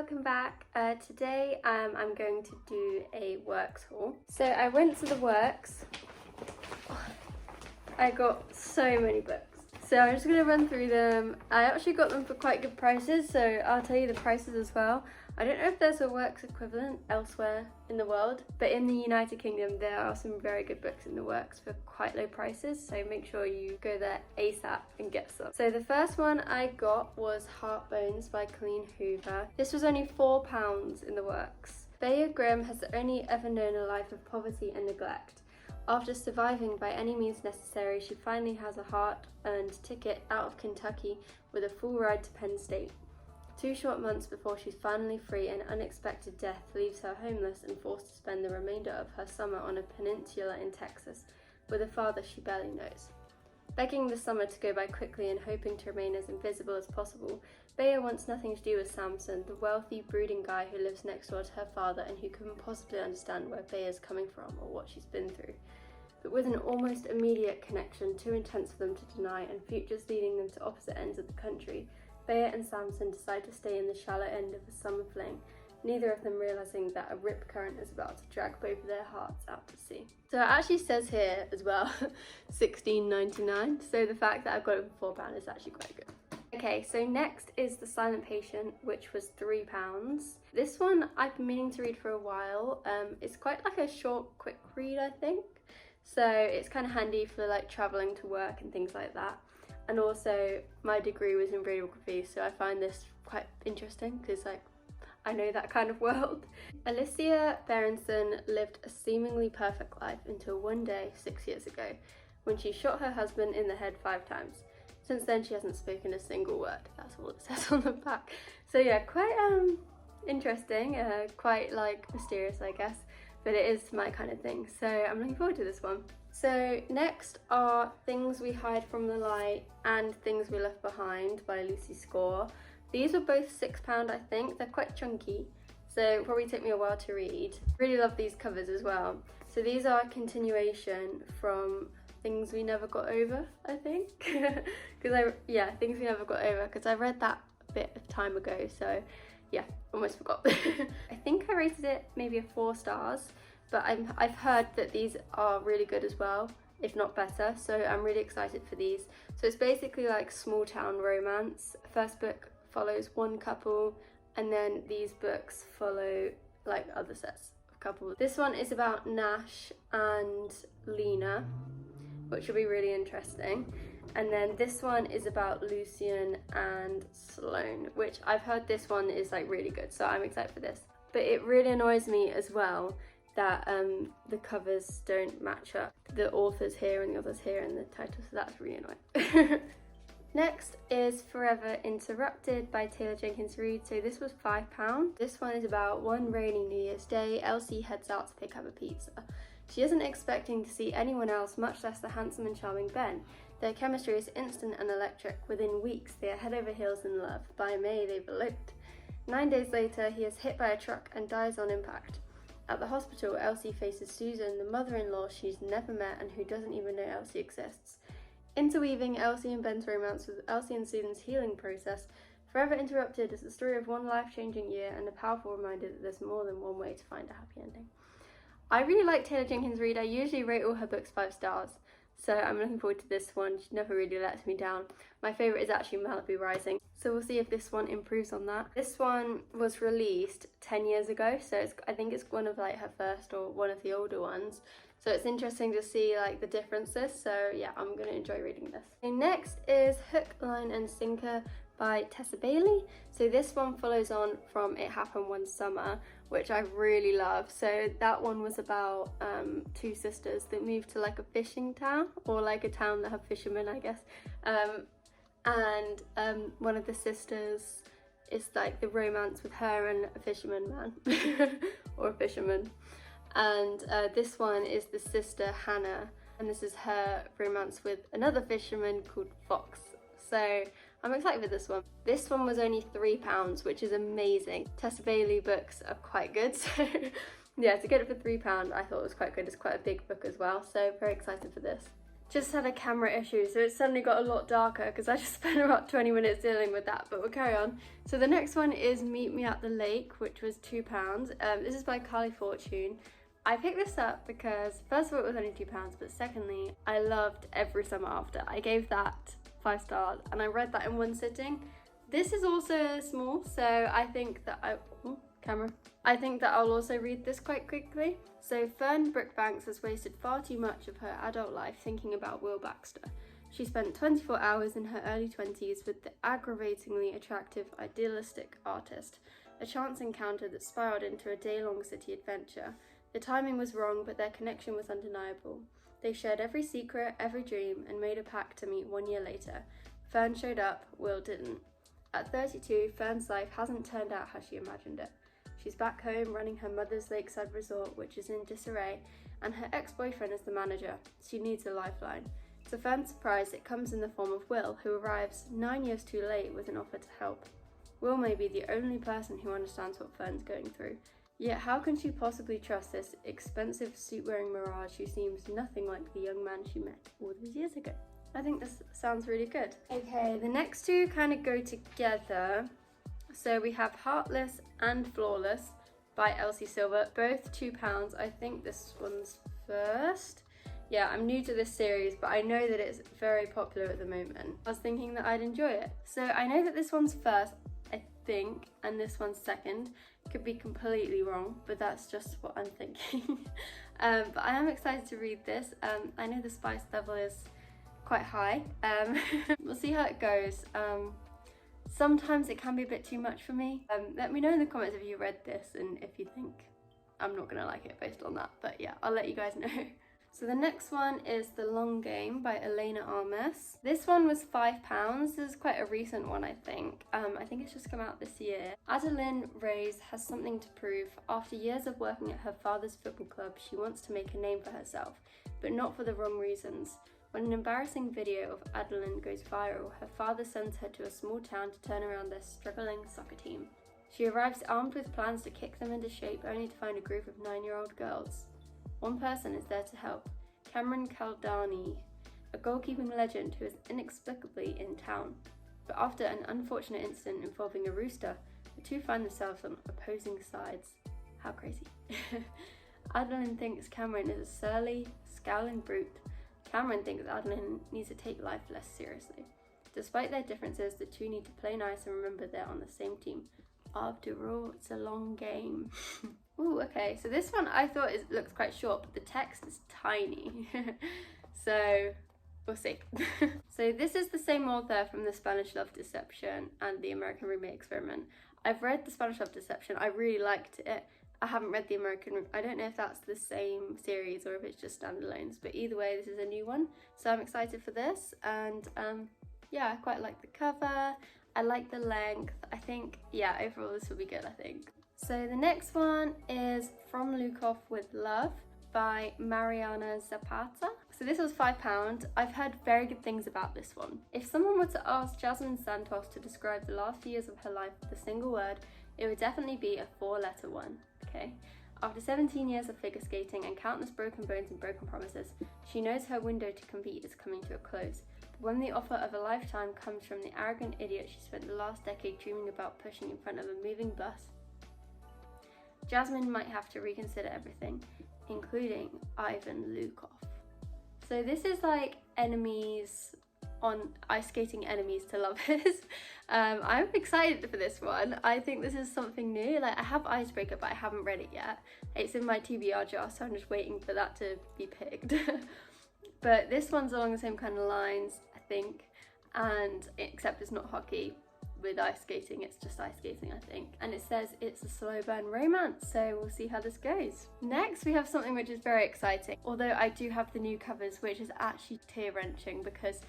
welcome back. Today I'm going to do a works haul. So I went to the works. I got so many books. So I'm just going to run through them. I actually got them for quite good prices, so I'll tell you the prices as well. I don't know if there's a works equivalent elsewhere in the world, but in the United Kingdom there are some very good books in the works for quite low prices, so make sure you go there ASAP and get some. So the first one I got was Heartbones by Colleen Hoover. This was only £4 in the works. Bea Grimm has only ever known a life of poverty and neglect. After surviving by any means necessary, she finally has a hard-earned ticket out of Kentucky with a full ride to Penn State. 2 short months before she's finally free, an unexpected death leaves her homeless and forced to spend the remainder of her summer on a peninsula in Texas with a father she barely knows. Begging the summer to go by quickly and hoping to remain as invisible as possible, Bea wants nothing to do with Samson, the wealthy, brooding guy who lives next door to her father and who couldn't possibly understand where Bea's coming from or what she's been through. But with an almost immediate connection, too intense for them to deny, and futures leading them to opposite ends of the country, Bea and Samson decide to stay in the shallow end of a summer fling, neither of them realising that a rip current is about to drag both of their hearts out to sea. So it actually says here as well, $16.99, so the fact that I've got it for £4 is actually quite good. Okay, so next is The Silent Patient, which was £3. This one I've been meaning to read for a while. It's quite like a short, quick read, I think. So it's kind of handy for like travelling to work and things like that. And also my degree was in radiography, so I find this quite interesting because like I know that kind of world. Alicia Berenson lived a seemingly perfect life until one day 6 years ago when she shot her husband in the head 5 times. Since then she hasn't spoken a single word. That's all it says on the back. So yeah, quite interesting, quite like mysterious I guess, but it is my kind of thing, so I'm looking forward to this one. So next are Things We Hide from the Light and Things We Left Behind by Lucy Score. These were both £6 I think. They're quite chunky, so it'll probably take me a while to read. Really love these covers as well. So these are a continuation from Things We Never Got Over, I think. Things We Never Got Over, because I read that a bit of time ago, so yeah, almost forgot. I think I rated it maybe a 4 stars, but I've heard that these are really good as well, if not better, so I'm really excited for these. So it's basically like small town romance. First book follows one couple, and then these books follow like other sets of couples. This one is about Nash and Lena, which will be really interesting. And then this one is about Lucien and Sloane, which I've heard this one is like really good, so I'm excited for this. But it really annoys me as well that the covers don't match up. The author's here and the author's here in the title, so that's really annoying. Next is Forever Interrupted by Jenkins Reid. So this was £5. This one is about one rainy New Year's Day, Elsie heads out to pick up a pizza. She isn't expecting to see anyone else, much less the handsome and charming Ben. Their chemistry is instant and electric. Within weeks, they are head over heels in love. By May, they've eloped. 9 days later, he is hit by a truck and dies on impact. At the hospital, Elsie faces Susan, the mother-in-law she's never met and who doesn't even know Elsie exists. Interweaving Elsie and Ben's romance with Elsie and Susan's healing process, Forever Interrupted is the story of one life-changing year and a powerful reminder that there's more than one way to find a happy ending. I really like Jenkins Reid. I usually rate all her books 5 stars, so I'm looking forward to this one. She never really lets me down. My favourite is actually Malibu Rising, so we'll see if this one improves on that. This one was released 10 years ago, so I think it's one of like her first or one of the older ones. So it's interesting to see like the differences, so yeah, I'm going to enjoy reading this. Okay, next is Hook, Line and Sinker by Tessa Bailey. So this one follows on from It Happened One Summer, which I really love. So that one was about 2 sisters that moved to like a fishing town, or like a town that have fishermen, I guess. One of the sisters is like the romance with her and a fisherman man, or a fisherman. And this one is the sister Hannah, and this is her romance with another fisherman called Fox. So I'm excited for this one. This one was only £3, which is amazing. Tessa Bailey books are quite good, so yeah, to get it for £3 I thought it was quite good. It's quite a big book as well, so very excited for this. just had a camera issue, so it suddenly got a lot darker because I just spent about 20 minutes dealing with that, but we'll carry on. So the next one is Meet Me at the Lake, which was £2. This is by Carley Fortune. I picked this up because first of all it was only £2, but secondly I loved Every Summer After. I gave that 5 stars and I read that in one sitting. This is also small, so I think that I think that I'll also read this quite quickly. So Fern Brookbanks has wasted far too much of her adult life thinking about Will Baxter. She spent 24 hours in her early 20s with the aggravatingly attractive, idealistic artist, a chance encounter that spiraled into a day-long city adventure. The timing was wrong, but their connection was undeniable. They shared every secret, every dream, and made a pact to meet 1 year later. Fern showed up, Will didn't. At 32, Fern's life hasn't turned out how she imagined it. She's back home running her mother's lakeside resort, which is in disarray, and her ex-boyfriend is the manager. She needs a lifeline. To Fern's surprise, it comes in the form of Will, who arrives 9 years too late with an offer to help. Will may be the only person who understands what Fern's going through. Yet how can she possibly trust this expensive suit-wearing mirage who seems nothing like the young man she met all those years ago? I think this sounds really good. Okay, the next two kind of go together. So we have Heartless and Flawless by Elsie Silver, both £2. I think this one's first. Yeah, I'm new to this series, but I know that it's very popular at the moment. I was thinking that I'd enjoy it. So I know that this one's first, I think, and this one's second. Could be completely wrong, but that's just what I'm thinking. But I am excited to read this. I know the spice level is quite high. We'll see how it goes. Sometimes it can be a bit too much for me. Let me know in the comments if you read this and if you think I'm not gonna like it based on that, but yeah, I'll let you guys know. So the next one is The Long Game by Elena Armas. This one was £5. This is quite a recent one, I think. I think it's just come out this year. Adeline Reyes has something to prove. After years of working at her father's football club, she wants to make a name for herself, but not for the wrong reasons. When an embarrassing video of Adeline goes viral, her father sends her to a small town to turn around their struggling soccer team. She arrives armed with plans to kick them into shape, only to find a group of 9-year-old girls. One person is there to help, Cameron Caldani, a goalkeeping legend who is inexplicably in town. But after an unfortunate incident involving a rooster, the two find themselves on opposing sides. How crazy. Adeline thinks Cameron is a surly, scowling brute. Cameron thinks Adeline needs to take life less seriously. Despite their differences, the two need to play nice and remember they're on the same team. After all, it's a long game. Ooh, okay, so this one I thought looks quite short, but the text is tiny. So, we'll see. So this is the same author from The Spanish Love Deception and The American Roommate Experiment. I've read The Spanish Love Deception, I really liked it. I haven't read The American Room. I don't know if that's the same series or if it's just standalones, but either way, this is a new one. So I'm excited for this, and yeah, I quite like the cover. I like the length. I think, yeah, overall this will be good, I think. So the next one is From Lukov with Love by Mariana Zapata. So this was £5. I've heard very good things about this one. If someone were to ask Jasmine Santos to describe the last few years of her life with a single word, it would definitely be a 4-letter one, okay? After 17 years of figure skating and countless broken bones and broken promises, she knows her window to compete is coming to a close. But when the offer of a lifetime comes from the arrogant idiot she spent the last decade dreaming about pushing in front of a moving bus, Jasmine might have to reconsider everything, including Ivan Lukov. So this is like enemies on ice skating enemies to lovers. I'm excited for this one. I think this is something new. Like, I have Icebreaker, but I haven't read it yet. It's in my TBR jar, so I'm just waiting for that to be picked. But this one's along the same kind of lines, I think, and except it's not hockey with ice skating, it's just ice skating, I think. And it says it's a slow burn romance, so we'll see how this goes. Next, we have something which is very exciting, although I do have the new covers, which is actually tear-wrenching because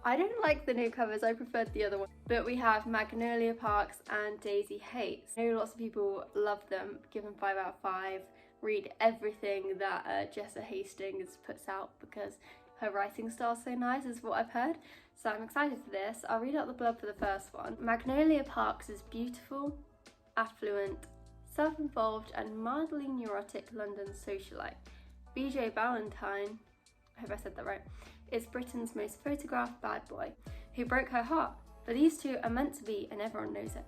I don't like the new covers, I preferred the other one. But we have Magnolia Parks and Daisy Haites. I know lots of people love them, give them 5 out of 5. Read everything that Jessa Hastings puts out because her writing style's so nice, is what I've heard. So I'm excited for this. I'll read out the blurb for the first one. Magnolia Parks is beautiful, affluent, self-involved and mildly neurotic London socialite. BJ Ballantyne, I hope I said that right, is Britain's most photographed bad boy, who broke her heart, but these two are meant to be and everyone knows it.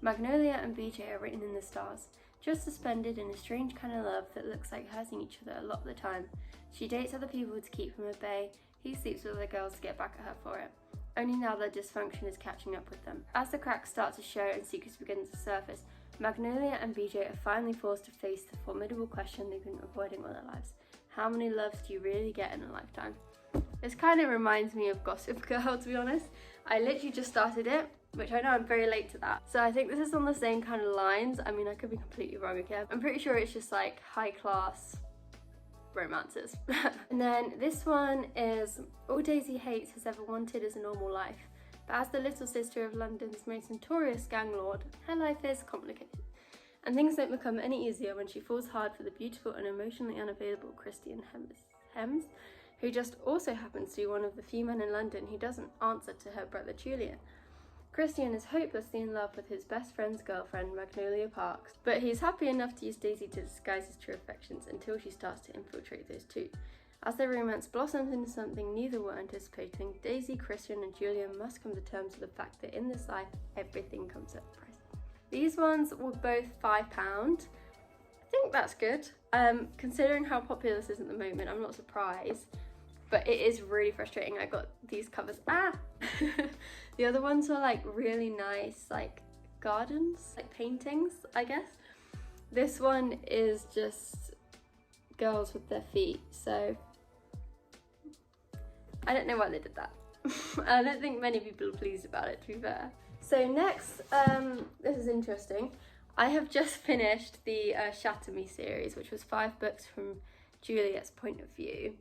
Magnolia and BJ are written in the stars, just suspended in a strange kind of love that looks like hurting each other a lot of the time. She dates other people to keep him at bay, he sleeps with other girls to get back at her for it. Only now their dysfunction is catching up with them. As the cracks start to show and secrets begin to surface, Magnolia and BJ are finally forced to face the formidable question they've been avoiding all their lives. How many loves do you really get in a lifetime? This kind of reminds me of Gossip Girl, to be honest. I literally just started it, which I know I'm very late to that. So I think this is on the same kind of lines. I mean, I could be completely wrong again. I'm pretty sure it's just like high class romances. And then this one is all Daisy Haites has ever wanted is a normal life. But as the little sister of London's most notorious gang lord, her life is complicated. And things don't become any easier when she falls hard for the beautiful and emotionally unavailable Christian Hems, who just also happens to be one of the few men in London who doesn't answer to her brother Julian. Christian is hopelessly in love with his best friend's girlfriend, Magnolia Parks, but he's happy enough to use Daisy to disguise his true affections until she starts to infiltrate those two. As their romance blossoms into something neither were anticipating, Daisy, Christian and Julian must come to terms with the fact that in this life, everything comes at a price. These ones were both £5. I think that's good. Considering how popular this is at the moment, I'm not surprised. But it is really frustrating. I got these covers. The other ones are like really nice, like gardens, like paintings, I guess. This one is just girls with their feet. So I don't know why they did that. I don't think many people are pleased about it, to be fair. So next, this is interesting. I have just finished the Shatter Me series, which was 5 books from Juliet's point of view.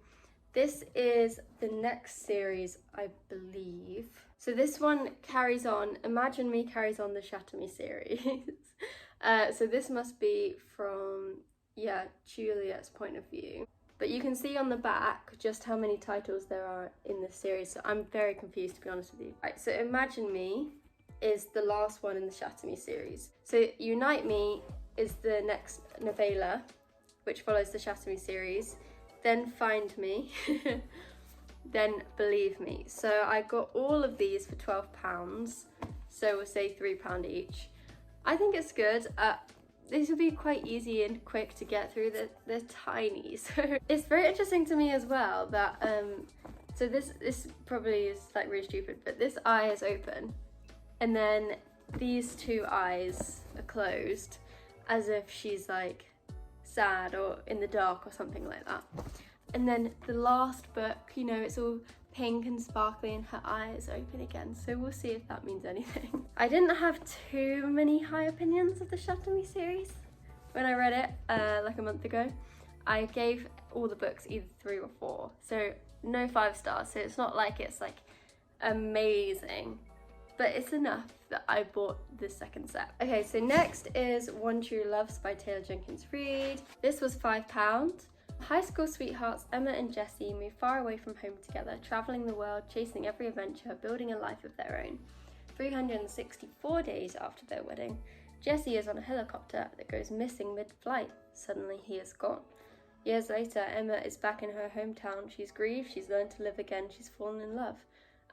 This is the next series, I believe. So this one carries on, Imagine Me carries on the Shatter Me series. So this must be from, yeah, Juliet's point of view. But you can see on the back just how many titles there are in this series, so I'm very confused, to be honest with you. Right, so Imagine Me is the last one in the Shatter Me series. So Unite Me is the next novella, which follows the Shatter Me series. Then Find Me, then Believe Me. So I got all of these for £12, so we'll say £3 each. I think it's good. These will be quite easy and quick to get through. They're tiny, so it's very interesting to me as well that so this probably is like really stupid, but this eye is open and then these two eyes are closed as if she's like sad or in the dark or something like that. And then the last book, you know, it's all pink and sparkly and her eye is open again, so we'll see if that means anything. I didn't have too many high opinions of the Shatter Me series when I read it like a month ago. I gave all the books either 3 or 4, so no 5 stars, so it's not like it's like amazing, but it's enough that I bought the second set. Okay, so next is One True Loves by Taylor Jenkins Reid. This was £5. High school sweethearts Emma and Jessie move far away from home together, travelling the world, chasing every adventure, building a life of their own. 364 days after their wedding, Jessie is on a helicopter that goes missing mid-flight. Suddenly he is gone. Years later, Emma is back in her hometown. She's grieved, she's learned to live again, she's fallen in love.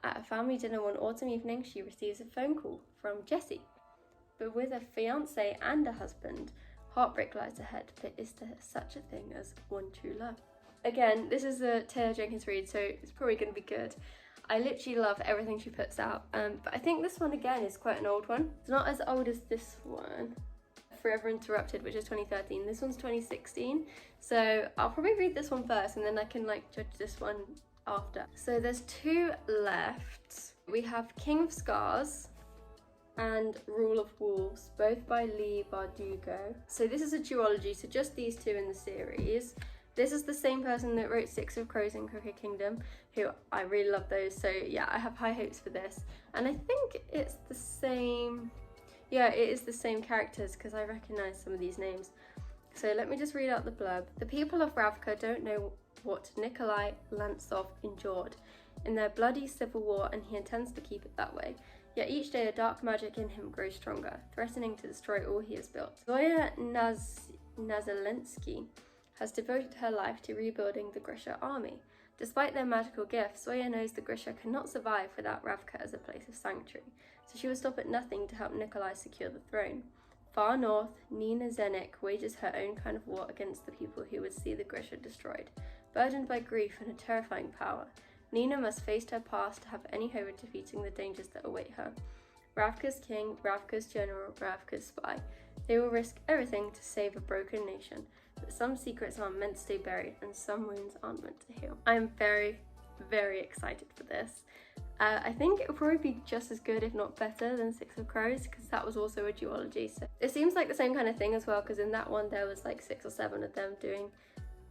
At a family dinner one autumn evening, she receives a phone call from Jessie. But with a fiancé and a husband, heartbreak lies ahead, but is there such a thing as one true love? Again, this is the Taylor Jenkins Reid, so it's probably going to be good. I literally love everything she puts out, but I think this one again is quite an old one. It's not as old as this one, Forever Interrupted, which is 2013. This one's 2016, so I'll probably read this one first and then I can like judge this one after. So there's 2 left. We have King of Scars and Rule of Wolves, both by Leigh Bardugo. So this is a duology, so just these 2 in the series. This is the same person that wrote 6 of Crows and Crooked Kingdom, who I really love those, so yeah, I have high hopes for this. And I think it's the same, yeah, it is the same characters because I recognise some of these names. So let me just read out the blurb. The people of Ravka don't know what Nikolai Lantsov endured in their bloody civil war, and he intends to keep it that way. Yet each day the dark magic in him grows stronger, threatening to destroy all he has built. Zoya Nazalensky has devoted her life to rebuilding the Grisha army. Despite their magical gifts, Sawyer knows the Grisha cannot survive without Ravka as a place of sanctuary, so she will stop at nothing to help Nikolai secure the throne. Far north, Nina Zenik wages her own kind of war against the people who would see the Grisha destroyed. Burdened by grief and a terrifying power, Nina must face her past to have any hope of defeating the dangers that await her. Ravka's king, Ravka's general, Ravka's spy. They will risk everything to save a broken nation, but some secrets aren't meant to stay buried and some wounds aren't meant to heal. I am very, very excited for this. I think it will probably be just as good, if not better, than Six of Crows, because that was also a duology. So it seems like the same kind of thing as well, because in that one there was like 6 or 7 of them doing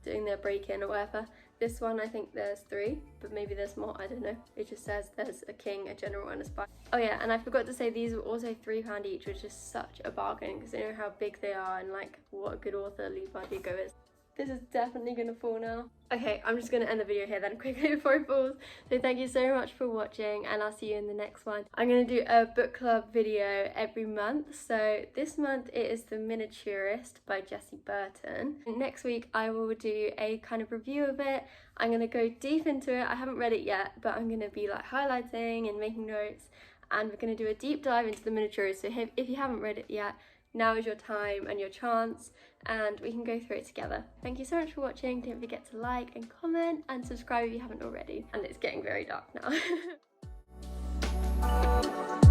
their break-in or whatever. This one I think there's 3, but maybe there's more, I don't know. It just says there's a king, a general and a spy. Oh yeah, and I forgot to say these were also £3 each, which is such a bargain because they know how big they are and like what a good author Leigh Bardugo is. This is definitely gonna fall now. Okay, I'm just gonna end the video here then quickly before it falls. So thank you so much for watching and I'll see you in the next one. I'm gonna do a book club video every month. So this month it is The Miniaturist by Jessie Burton. Next week I will do a kind of review of it. I'm gonna go deep into it. I haven't read it yet, but I'm gonna be like highlighting and making notes, and we're gonna do a deep dive into The Miniaturist. So if you haven't read it yet, now is your time and your chance, and we can go through it together. Thank you so much for watching. Don't forget to like and comment and subscribe if you haven't already. And it's getting very dark now.